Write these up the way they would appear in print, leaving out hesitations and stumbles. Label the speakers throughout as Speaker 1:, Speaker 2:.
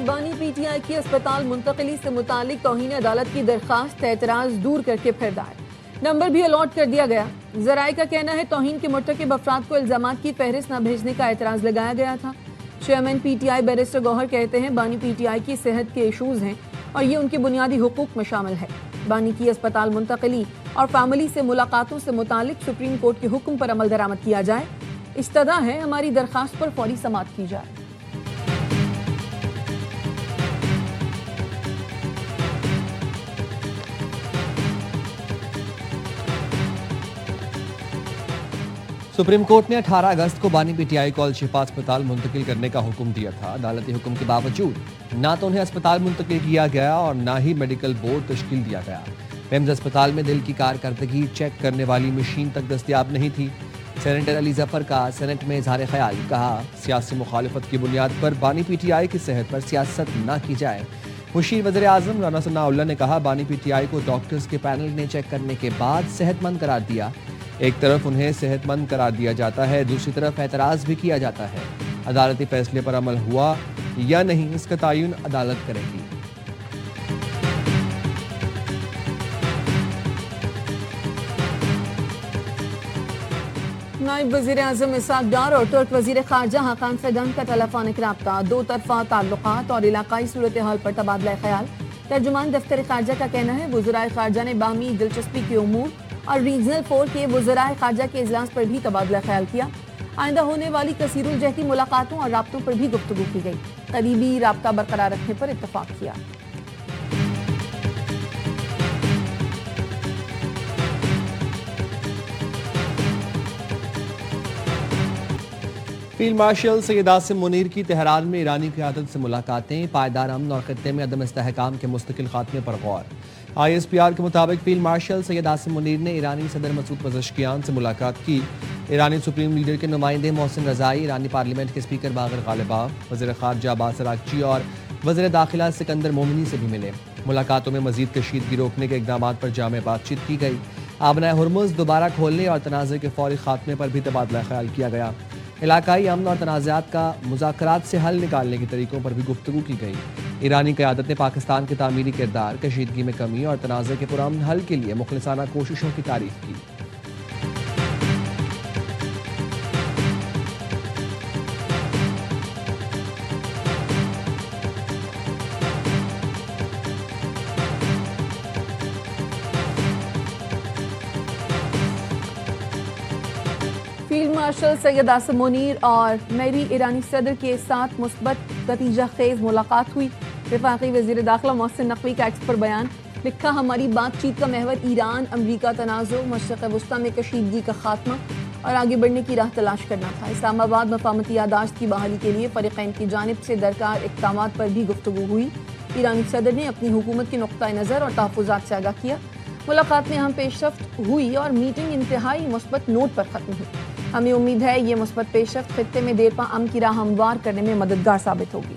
Speaker 1: بانی پی ٹی آئی کی اسپتال منتقلی سے متعلق توہین عدالت کی درخواست اعتراض دور کر کے پھر دائر، نمبر بھی الاٹ کر دیا گیا۔ ذرائع کا کہنا ہے توہین کے مرتکب افراد کو الزامات کی فہرست نہ بھیجنے کا اعتراض لگایا گیا تھا۔ چیئرمین پی ٹی آئی بیرسٹر گوہر کہتے ہیں بانی پی ٹی آئی کی صحت کے ایشوز ہیں اور یہ ان کے بنیادی حقوق میں شامل ہے۔ بانی کی اسپتال منتقلی اور فیملی سے ملاقاتوں سے متعلق سپریم کورٹ کے حکم پر عمل درآمد کیا جائے۔ استدعا ہے ہماری درخواست پر فوری سماعت کی جائے۔
Speaker 2: سپریم کورٹ نے 18 اگست کو بانی پی ٹی آئی کو الشفا اسپتال منتقل کرنے کا حکم دیا تھا۔ عدالتی حکم کے باوجود نہ تو انہیں اسپتال منتقل کیا گیا اور نہ ہی میڈیکل بورڈ تشکیل دیا گیا۔ پیمز اسپتال میں دل کی کارکردگی چیک کرنے والی مشین تک دستیاب نہیں تھی۔ سینیٹر علی ظفر کا سینٹ میں اظہار خیال، کہا سیاسی مخالفت کی بنیاد پر بانی پی ٹی آئی کی صحت پر سیاست نہ کی جائے۔ مشیر وزیر اعظم رانا ثناء اللہ نے کہا بانی پی ٹی آئی کو ڈاکٹرز کے پینل نے چیک کرنے کے بعد صحت مند قرار دیا۔ ایک طرف انہیں صحت مند قرار دیا جاتا ہے، دوسری طرف اعتراض بھی کیا جاتا ہے۔ عدالتی فیصلے پر عمل ہوا یا نہیں، اس کا تعین عدالت کرے گی۔
Speaker 1: نائب وزیر اعظم اسحاق ڈار اور ترک وزیر خارجہ حاکان فیدان کا ٹیلیفونک رابطہ، دو طرفہ تعلقات اور علاقائی صورتحال پر تبادلہ خیال۔ ترجمان دفتر خارجہ کا کہنا ہے وزرائے خارجہ نے باہمی دلچسپی کے امور اور ریجنل 4 کے وزرائے خارجہ کے اجلاس پر بھی تبادلہ خیال کیا۔ آئندہ ہونے والی کثیر الجہتی ملاقاتوں اور رابطوں پر بھی گفتگو کی گئی، قریبی رابطہ برقرار رکھنے پر اتفاق کیا۔
Speaker 2: فیلڈ مارشل سید عاصم منیر کی تہران میں ایرانی قیادت سے ملاقاتیں، پائیدار امن اور خطے میں عدم استحکام کے مستقل خاتمے پر غور۔ آئی ایس پی آر کے مطابق فیلڈ مارشل سید عاصم منیر نے ایرانی صدر مسعود پزشکیان سے ملاقات کی۔ ایرانی سپریم لیڈر کے نمائندے محسن رضائی، ایرانی پارلیمنٹ کے اسپیکر باقر غالباف، وزیر خارجہ عباس عراقچی اور وزیر داخلہ سکندر مومنی سے بھی ملے۔ ملاقاتوں میں مزید کشیدگی روکنے کے اقدامات پر جامع بات چیت کی گئی۔ آبنائے ہرمز دوبارہ کھولنے اور تنازع کے فوری خاتمے پر بھی تبادلہ خیال کیا گیا۔ علاقائی امن اور تنازعات کا مذاکرات سے حل نکالنے کے طریقوں پر بھی گفتگو کی گئی۔ ایرانی قیادت نے پاکستان کے تعمیری کردار، کشیدگی میں کمی اور تنازع کے پرامن حل کے لیے مخلصانہ کوششوں کی تعریف کی۔
Speaker 1: فیلڈ مارشل سید عاصم منیر اور میری ایرانی صدر کے ساتھ مثبت نتیجہ خیز ملاقات ہوئی۔ وفاقی وزیر داخلہ محسن نقوی کا ایکس پر بیان، لکھا ہماری بات چیت کا محور ایران امریکہ تنازع، مشرق وسطیٰ میں کشیدگی کا خاتمہ اور آگے بڑھنے کی راہ تلاش کرنا تھا۔ اسلام آباد مفاہمتی یادداشت کی بحالی کے لیے فریقین کی جانب سے درکار اقدامات پر بھی گفتگو ہوئی۔ ایرانی صدر نے اپنی حکومت کے نقطہ نظر اور تحفظات سے آگاہ کیا۔ ملاقات میں اہم پیش رفت ہوئی اور میٹنگ انتہائی مثبت نوٹ پر ختم ہوئی۔ ہمیں امید ہے یہ مثبت پیش رفت خطے میں دیرپا امن کی راہ ہموار کرنے میں مددگار ثابت ہوگی۔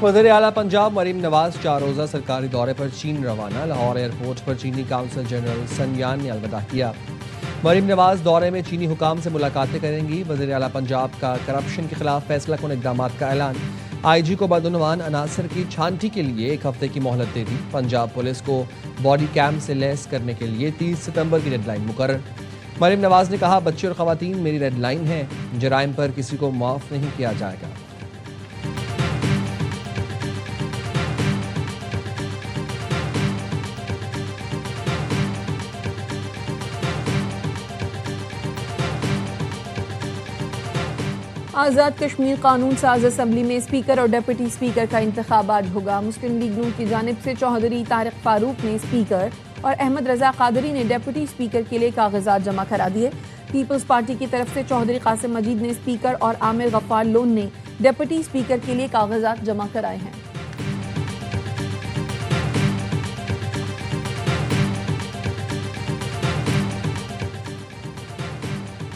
Speaker 2: وزیر اعلیٰ پنجاب مریم نواز 4 روزہ سرکاری دورے پر چین روانہ۔ لاہور ایئرپورٹ پر چینی قونصل جنرل سن یان نے الوداع کیا۔ مریم نواز دورے میں چینی حکام سے ملاقاتیں کریں گی۔ وزیر اعلیٰ پنجاب کا کرپشن کے خلاف فیصلہ کن اقدامات کا اعلان۔ آئی جی کو بدعنوان عناصر کی چھانٹی کے لیے 1 ہفتے کی مہلت دے دی۔ پنجاب پولیس کو باڈی کیم سے لیس کرنے کے لیے 30 ستمبر کی ڈیڈ لائن مقرر۔ مریم نواز نے کہا بچے اور خواتین میری ریڈ لائن ہیں، جرائم پر کسی کو معاف نہیں کیا جائے گا۔
Speaker 1: آزاد کشمیر قانون ساز اسمبلی میں اسپیکر اور ڈپٹی اسپیکر کا انتخاب آج ہوگا۔ مسلم لیگ نون کی جانب سے چوہدری طارق فاروق نے اسپیکر اور احمد رضا قادری نے ڈپٹی اسپیکر کے لیے کاغذات جمع کرا دیے۔ پیپلز پارٹی کی طرف سے چوہدری قاسم مجید نے اسپیکر اور عامر غفار لون نے ڈپٹی اسپیکر کے لیے کاغذات جمع کرائے ہیں۔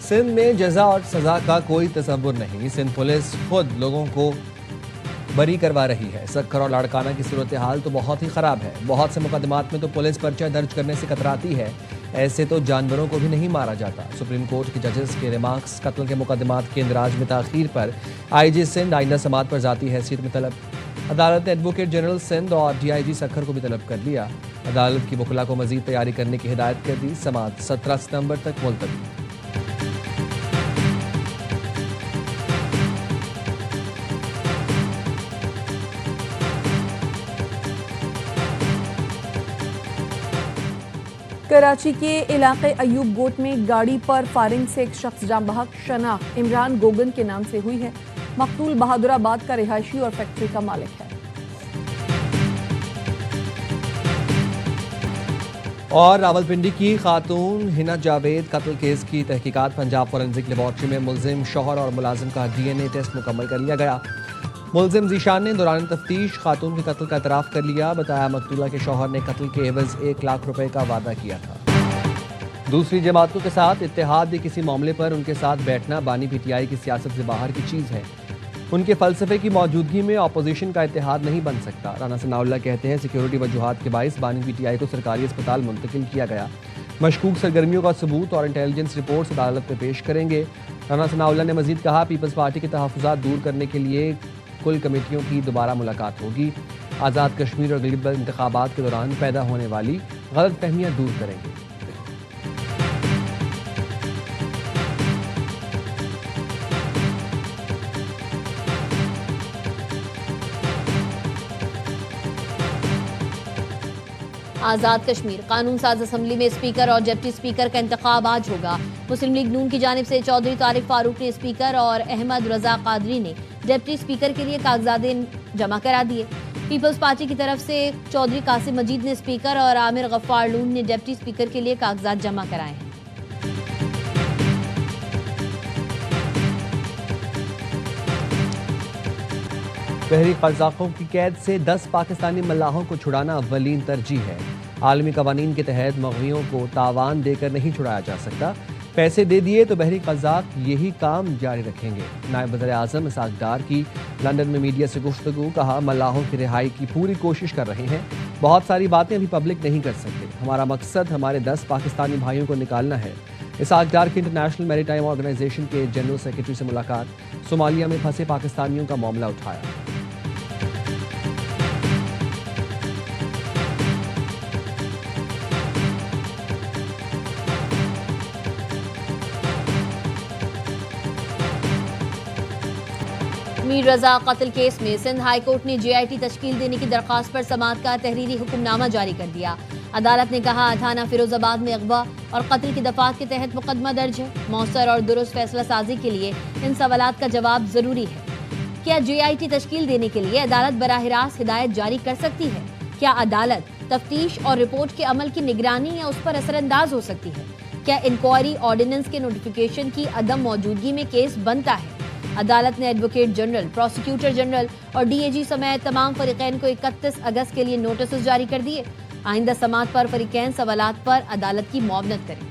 Speaker 2: سندھ میں جزا اور سزا کا کوئی تصور نہیں۔ سندھ پولیس خود لوگوں کو بری کروا رہی ہے۔ سکھر اور لاڑکانہ کی صورتحال تو بہت ہی خراب ہے۔ بہت سے مقدمات میں تو پولیس پرچہ درج کرنے سے کتراتی ہے۔ ایسے تو جانوروں کو بھی نہیں مارا جاتا۔ سپریم کورٹ کے ججز کے ریمارکس قتل کے مقدمات کے اندراج میں تاخیر پر آئی جی سندھ آئندہ سماعت پر ذاتی حیثیت میں طلب۔ عدالت نے ایڈوکیٹ جنرل سندھ اور ڈی آئی جی سکھر کو بھی طلب کر لیا۔ عدالت کی وکلاء کو مزید تیاری کرنے کی ہدایت کر دی۔ سماعت 17 ستمبر تک ملتوی۔
Speaker 1: کراچی کے علاقے ایوب گوٹ میں گاڑی پر فائرنگ سے ایک شخص جاں بحق، شناخت عمران گوگن کے نام سے ہوئی ہے۔ مقتول بہادر آباد کا رہائشی اور فیکٹری کا مالک ہے۔
Speaker 2: اور راولپنڈی کی خاتون ہنا جاوید قتل کیس کی تحقیقات، پنجاب فورنزک لیبارٹری میں ملزم شوہر اور ملازم کا ڈی این اے ٹیسٹ مکمل کر لیا گیا۔ ملزم ذیشان نے دوران تفتیش خاتون کے قتل کا اعتراف کر لیا۔ بتایا مقتولہ کے شوہر نے قتل کے عوض 1 لاکھ روپے کا وعدہ کیا تھا۔ دوسری جماعتوں کے ساتھ اتحاد یا کسی معاملے پر ان کے ساتھ بیٹھنا بانی پی ٹی آئی کی سیاست سے باہر کی چیز ہے۔ ان کے فلسفے کی موجودگی میں اپوزیشن کا اتحاد نہیں بن سکتا۔ رانا ثناء اللہ کہتے ہیں سیکیورٹی وجوہات کے باعث بانی پی ٹی آئی کو سرکاری اسپتال منتقل کیا گیا۔ مشکوک سرگرمیوں کا ثبوت اور انٹیلیجنس رپورٹس عدالت میں پیش کریں گے۔ رانا ثناء اللہ نے مزید کہا پیپلز پارٹی کے تحفظات دور کرنے کے لیے کل کمیٹیوں کی دوبارہ ملاقات ہوگی۔ آزاد کشمیر اور گلگت انتخابات کے دوران پیدا ہونے والی غلط فہمیاں دور کریں گے۔
Speaker 3: آزاد کشمیر قانون ساز اسمبلی میں اسپیکر اور ڈپٹی اسپیکر کا انتخاب آج ہوگا۔ مسلم لیگ نون کی جانب سے چودھری طارق فاروق نے اسپیکر اور احمد رضا قادری نے ڈپٹی اسپیکر کے لیے کاغذات جمع کرا دیے۔ پیپلز پارٹی کی طرف سے چودھری قاسم مجید نے اسپیکر اور عامر غفار لون نے ڈپٹی اسپیکر کے لیے کاغذات جمع کرائے ہیں۔
Speaker 2: بحری قزاقوں کی قید سے 10 پاکستانی ملاحوں کو چھڑانا اولین ترجیح ہے۔ عالمی قوانین کے تحت مغویوں کو تاوان دے کر نہیں چھڑایا جا سکتا۔ پیسے دے دیے تو بحری قزاق یہی کام جاری رکھیں گے۔ نائب وزیر اعظم اسحاق ڈار کی لندن میں میڈیا سے گفتگو، کہا ملاحوں کی رہائی کی پوری کوشش کر رہے ہیں، بہت ساری باتیں ابھی پبلک نہیں کر سکتے، ہمارا مقصد ہمارے 10 پاکستانی بھائیوں کو نکالنا ہے۔ اسحاق ڈار کی انٹرنیشنل میری ٹائم آرگنائزیشن کے جنرل سیکرٹری سے ملاقات، صومالیہ میں پھنسے پاکستانیوں کا معاملہ اٹھایا۔
Speaker 3: میر رضا قتل کیس میں سندھ ہائی کورٹ نے جے آئی ٹی تشکیل دینے کی درخواست پر سماعت کا تحریری حکم نامہ جاری کر دیا۔ عدالت نے کہا تھانہ فیروز آباد میں اغوا اور قتل کی دفعات کے تحت مقدمہ درج ہے۔ مؤثر اور درست فیصلہ سازی کے لیے ان سوالات کا جواب ضروری ہے۔ کیا جے آئی ٹی تشکیل دینے کے لیے عدالت براہ راست ہدایت جاری کر سکتی ہے؟ کیا عدالت تفتیش اور رپورٹ کے عمل کی نگرانی یا اس پر اثر انداز ہو سکتی ہے؟ کیا انکوائری آرڈیننس کے نوٹیفیکیشن کی عدم موجودگی میں کیس بنتا ہے؟ عدالت نے ایڈوکیٹ جنرل، پروسیکیوٹر جنرل اور ڈی اے جی سمیت تمام فریقین کو 31 اگست کے لیے نوٹسز جاری کر دیے۔ آئندہ سماعت پر فریقین سوالات پر عدالت کی معاونت کریں۔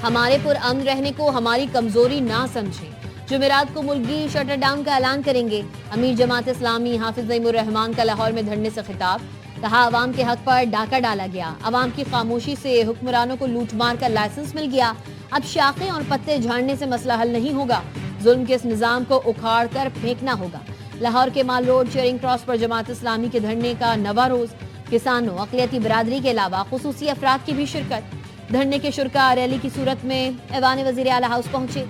Speaker 3: ہمارے پرامن رہنے کو ہماری کمزوری نہ سمجھیں۔ جمعرات کو ملکی شٹر ڈاؤن کا اعلان کریں گے۔ امیر جماعت اسلامی حافظ نعیم الرحمان کا لاہور میں دھرنے سے خطاب، کہا عوام کے حق پر ڈاکہ ڈالا گیا، عوام کی خاموشی سے حکمرانوں کو لوٹ مار کا لائسنس مل گیا، اب شاخیں اور پتے جھاڑنے سے مسئلہ حل نہیں ہوگا، ظلم کے اس نظام کو اکھاڑ کر پھینکنا ہوگا۔ لاہور کے مال روڈ چیئرنگ کراس پر جماعت اسلامی کے دھرنے کا نواں روز، کسانوں، اقلیتی برادری کے علاوہ خصوصی افراد کی بھی شرکت۔ دھرنے کے شرکاء ریلی کی صورت میں ایوان وزیر اعلیٰ ہاؤس پہنچے۔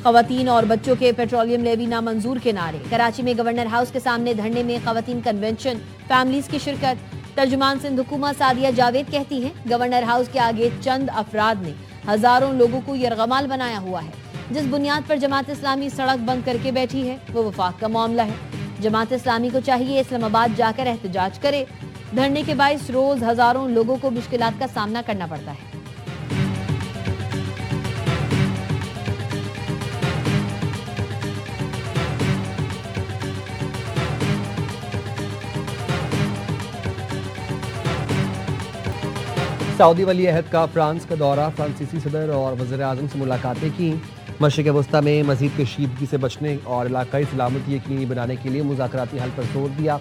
Speaker 3: خواتین اور بچوں کے پیٹرولیم لیوی نامنظور کے نعرے۔ کراچی میں گورنر ہاؤس کے سامنے دھرنے میں خواتین کنونشن، فیملیز کی شرکت۔ ترجمان سندھ حکومت سعدیہ جاوید کہتی ہیں گورنر ہاؤس کے آگے چند افراد نے ہزاروں لوگوں کو یرغمال بنایا ہوا ہے۔ جس بنیاد پر جماعت اسلامی سڑک بند کر کے بیٹھی ہے وہ وفاق کا معاملہ ہے۔ جماعت اسلامی کو چاہیے اسلام آباد جا کر احتجاج کرے۔ دھرنے کے باعث روز ہزاروں لوگوں کو مشکلات کا سامنا کرنا پڑتا ہے۔
Speaker 2: سعودی ولی عہد کا فرانس کا دورہ، فرانسیسی صدر اور وزیر اعظم سے ملاقاتیں کی۔ مشرق وسطیٰ میں مزید کشیدگی سے بچنے اور علاقائی سلامتی یقینی بنانے کے لیے مذاکراتی حل پر زور دیا۔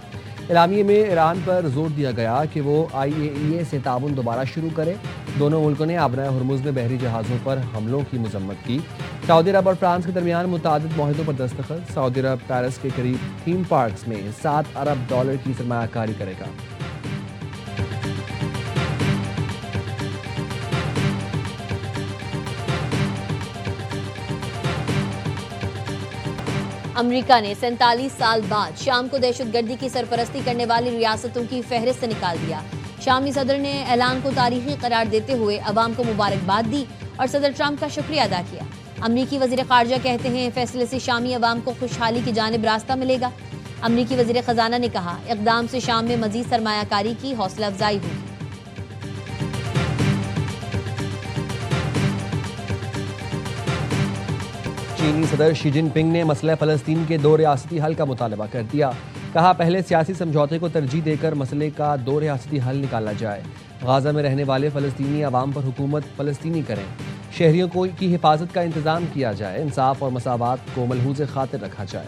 Speaker 2: اعلامیے میں ایران پر زور دیا گیا کہ وہ IAEA سے تعاون دوبارہ شروع کرے۔ دونوں ملکوں نے آبرائے ہرمز میں بحری جہازوں پر حملوں کی مذمت کی۔ سعودی عرب اور فرانس کے درمیان متعدد معاہدوں پر دستخط۔ سعودی عرب پیرس کے قریب تھیم پارکس میں $7 ارب کی سرمایہ کاری کرے گا۔
Speaker 3: امریکہ نے 47 سال بعد شام کو دہشت گردی کی سرپرستی کرنے والی ریاستوں کی فہرست نکال دیا۔ شامی صدر نے اعلان کو تاریخی قرار دیتے ہوئے عوام کو مبارکباد دی اور صدر ٹرمپ کا شکریہ ادا کیا۔ امریکی وزیر خارجہ کہتے ہیں فیصلے سے شامی عوام کو خوشحالی کی جانب راستہ ملے گا۔ امریکی وزیر خزانہ نے کہا اقدام سے شام میں مزید سرمایہ کاری کی حوصلہ افزائی ہوگی۔
Speaker 2: چینی صدر شی جن پنگ نے مسئلہ فلسطین کے 2 ریاستی حل کا مطالبہ کر دیا۔ کہا پہلے سیاسی سمجھوتے کو ترجیح دے کر مسئلے کا 2 ریاستی حل نکالا جائے۔ غزہ میں رہنے والے فلسطینی عوام پر حکومت فلسطینی کریں۔ شہریوں کی حفاظت کا انتظام کیا جائے۔ انصاف اور مساوات کو ملحوظ خاطر رکھا جائے۔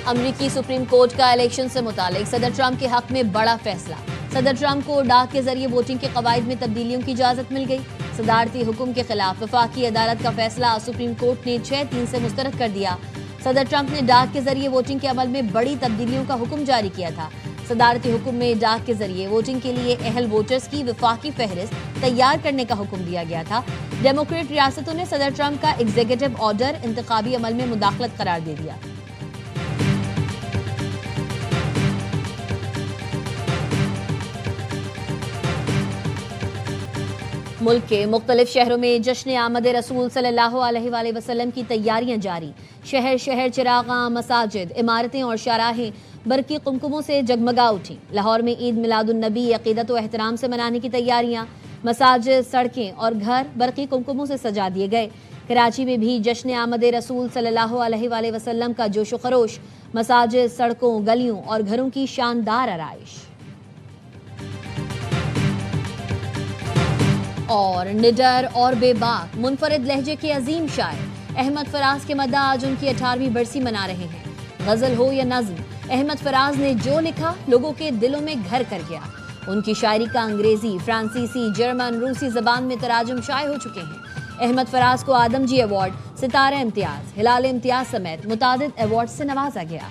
Speaker 3: امریکی سپریم کورٹ کا الیکشن سے متعلق صدر ٹرمپ کے حق میں بڑا فیصلہ۔ صدر ٹرمپ کو ڈاک کے ذریعے ووٹنگ کے قواعد میں تبدیلیوں کی اجازت مل گئی۔ صدارتی حکم کے خلاف وفاقی عدالت کا فیصلہ سپریم کورٹ نے 6-3 سے مسترد کر دیا۔ صدر ٹرمپ نے ڈاک کے ذریعے ووٹنگ کے عمل میں بڑی تبدیلیوں کا حکم جاری کیا تھا۔ صدارتی حکم میں ڈاک کے ذریعے ووٹنگ کے لیے اہل ووٹرز کی وفاقی فہرست تیار کرنے کا حکم دیا گیا تھا۔ ڈیموکریٹ ریاستوں نے صدر ٹرمپ کا ایگزیکٹو آرڈر انتخابی عمل میں مداخلت قرار دے دیا۔ ملک کے مختلف شہروں میں جشن آمد رسول صلی اللہ علیہ وآلہ وسلم کی تیاریاں جاری۔ شہر شہر چراغاں، مساجد، عمارتیں اور شاہراہیں برقی قمقموں سے جگمگا اٹھیں۔ لاہور میں عید میلاد النبی عقیدت و احترام سے منانے کی تیاریاں۔ مساجد، سڑکیں اور گھر برقی قمقموں سے سجا دیے گئے۔ کراچی میں بھی جشن آمد رسول صلی اللہ علیہ وآلہ وسلم کا جوش و خروش۔ مساجد، سڑکوں، گلیوں اور گھروں کی شاندار آرائش۔ اور نڈر اور بے باک منفرد لہجے کے عظیم شاعر احمد فراز کے مداح آج ان کی 18ویں برسی منا رہے ہیں۔ غزل ہو یا نظم، احمد فراز نے جو لکھا لوگوں کے دلوں میں گھر کر گیا۔ ان کی شاعری کا انگریزی، فرانسیسی، جرمن، روسی زبان میں تراجم شائع ہو چکے ہیں۔ احمد فراز کو آدم جی ایوارڈ، ستارہ امتیاز، ہلال امتیاز سمیت متعدد ایوارڈ سے نوازا گیا۔